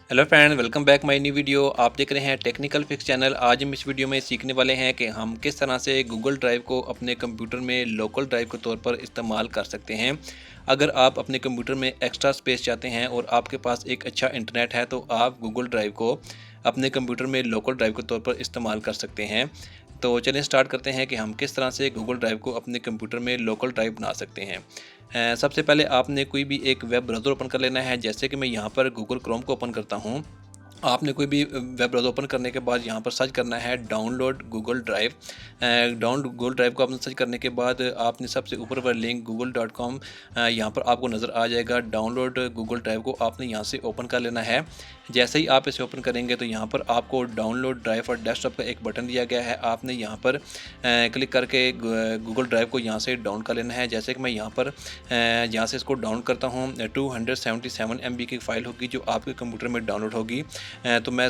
Hello friend, welcome back my new video. आप देख रहे हैं टेक्निकल फिक्स चैनल। आज हम इस वीडियो में सीखने वाले हैं कि हम किस तरह से गूगल ड्राइव को अपने कंप्यूटर में लोकल ड्राइव के तौर पर इस्तेमाल कर सकते हैं। अगर आप अपने कंप्यूटर में एक्स्ट्रा स्पेस चाहते हैं और आपके पास एक अच्छा इंटरनेट है तो आप गूगल ड्राइव को अपने कंप्यूटर में लोकल ड्राइव के तौर पर इस्तेमाल कर सकते हैं। तो चलिए स्टार्ट करते हैं कि हम किस तरह से गूगल ड्राइव को अपने कंप्यूटर में लोकल ड्राइव बना सकते हैं। सबसे पहले आपने कोई भी एक वेब ब्राउज़र ओपन कर लेना है। जैसे कि मैं यहाँ पर गूगल क्रोम को ओपन करता हूँ। आपने कोई भी वेब ब्राउज़र ओपन करने के बाद यहाँ पर सर्च करना है download Google drive. Download Google drive को आपने सर्च करने के बाद आपने सबसे ऊपर पर लिंक google.com यहाँ पर आपको नज़र आ जाएगा। डाउनलोड गूगल ड्राइव को आपने यहाँ से ओपन कर लेना है। जैसे ही आप इसे ओपन करेंगे तो यहाँ पर आपको डाउनलोड ड्राइव और डेस्कटॉप का एक बटन दिया गया है। आपने यहाँ पर क्लिक करके गूगल ड्राइव को यहाँ से डाउन कर लेना है। जैसे कि मैं यहाँ पर यहाँ से इसको डाउन करता हूँ। 277 MB की फ़ाइल होगी जो आपके कंप्यूटर में डाउनलोड होगी। तो मैं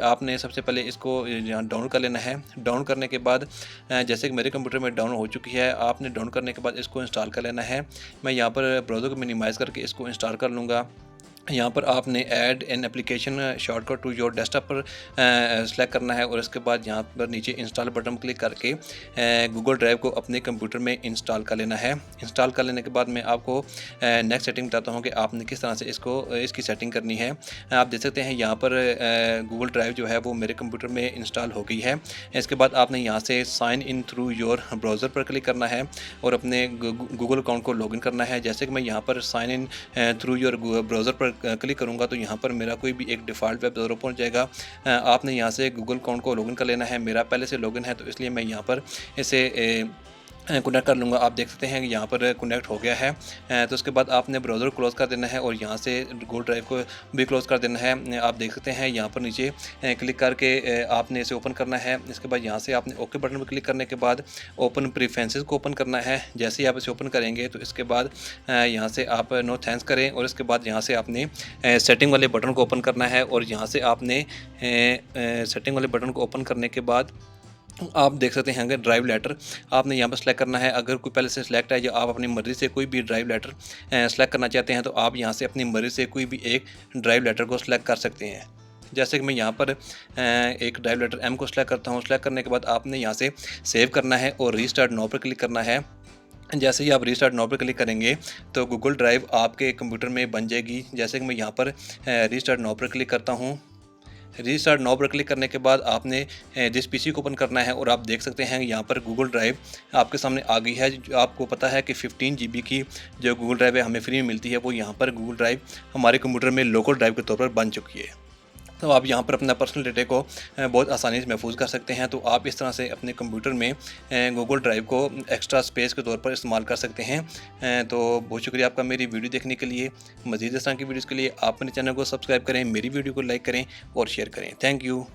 आपने सबसे पहले इसको यहाँ डाउन कर लेना है। डाउन करने के बाद जैसे कि मेरे कंप्यूटर में डाउन हो चुकी है, आपने डाउन करने के बाद इसको इंस्टॉल कर लेना है। मैं यहाँ पर ब्राउज़र को मिनिमाइज़ करके इसको इंस्टॉल कर लूँगा। यहाँ पर आपने add an application shortcut to your desktop पर सेलेक्ट करना है और इसके बाद यहाँ पर नीचे इंस्टॉल बटन क्लिक करके गूगल ड्राइव को अपने कंप्यूटर में इंस्टॉल कर लेना है। इंस्टॉल कर लेने के बाद मैं आपको नेक्स्ट सेटिंग बताता हूँ कि आपने किस तरह से इसकी सेटिंग करनी है। आप देख सकते हैं यहाँ पर गूगल ड्राइव जो है वो मेरे कंप्यूटर में इंस्टॉल हो गई है। इसके बाद आपने यहाँ से sign in through your browser पर क्लिक करना है और अपने गूगल अकाउंट को लॉगिन करना है। जैसे कि मैं यहाँ पर sign in through your browser पर क्लिक करूंगा तो यहाँ पर मेरा कोई भी एक डिफ़ॉल्ट वेब ब्राउज़र ओपन हो जाएगा। आपने यहाँ से गूगल अकाउंट को लॉगिन कर लेना है। मेरा पहले से लॉगिन है तो इसलिए मैं यहाँ पर इसे कनेक्ट कर लूँगा। आप देख सकते हैं कि यहाँ पर कनेक्ट हो गया है। तो उसके बाद आपने ब्राउज़र क्लोज़ कर देना है और यहाँ से गूगल ड्राइव को भी क्लोज़ कर देना है। आप देख सकते हैं यहाँ पर नीचे क्लिक करके आपने इसे ओपन करना है। इसके बाद यहाँ से आपने ओके बटन पर क्लिक करने के बाद ओपन प्रेफरेंसेस को ओपन करना है। जैसे ही आप इसे ओपन करेंगे तो इसके बाद यहाँ से आप नो थैंक्स करें और इसके बाद यहाँ से आपने सेटिंग वाले बटन को ओपन करना है और यहाँ से आपने सेटिंग वाले बटन को ओपन करने के बाद आप देख सकते हैं अगर ड्राइव लेटर आपने यहाँ पर सेलेक्ट करना है। अगर कोई पहले से सिलेक्ट है या आप अपनी मर्ज़ी से कोई भी ड्राइव लेटर सेलेक्ट करना चाहते हैं तो आप यहाँ से अपनी मर्ज़ी से कोई भी एक ड्राइव लेटर को सिलेक्ट कर सकते हैं। जैसे कि मैं यहाँ पर एक ड्राइव लेटर M को सिलेक्ट करता हूँ। सिलेक्ट करने के बाद आपने यहाँ से सेव करना है और रीस्टार्ट नाउ पर क्लिक करना है। जैसे ही आप रीस्टार्ट नाउ पर क्लिक करेंगे तो गूगल ड्राइव आपके कंप्यूटर में बन जाएगी। जैसे कि मैं यहाँ पर रीस्टार्ट नाउ पर क्लिक करता हूँ। रीस्टार्ट नाउ पर क्लिक करने के बाद आपने जिस पीसी को ओपन करना है और आप देख सकते हैं यहाँ पर गूगल ड्राइव आपके सामने आ गई है। जो आपको पता है कि 15 GB की जो गूगल ड्राइव है हमें फ्री में मिलती है, वो यहाँ पर गूगल ड्राइव हमारे कंप्यूटर में लोकल ड्राइव के तौर पर बन चुकी है। तो आप यहाँ पर अपना पर्सनल डेटा को बहुत आसानी से महफूज कर सकते हैं। तो आप इस तरह से अपने कंप्यूटर में गूगल ड्राइव को एक्स्ट्रा स्पेस के तौर पर इस्तेमाल कर सकते हैं। तो बहुत शुक्रिया आपका मेरी वीडियो देखने के लिए। मज़ीद इस तरह की वीडियोज़ के लिए आप मेरे चैनल को सब्सक्राइब करें, मेरी वीडियो को लाइक करें और शेयर करें। Thank you.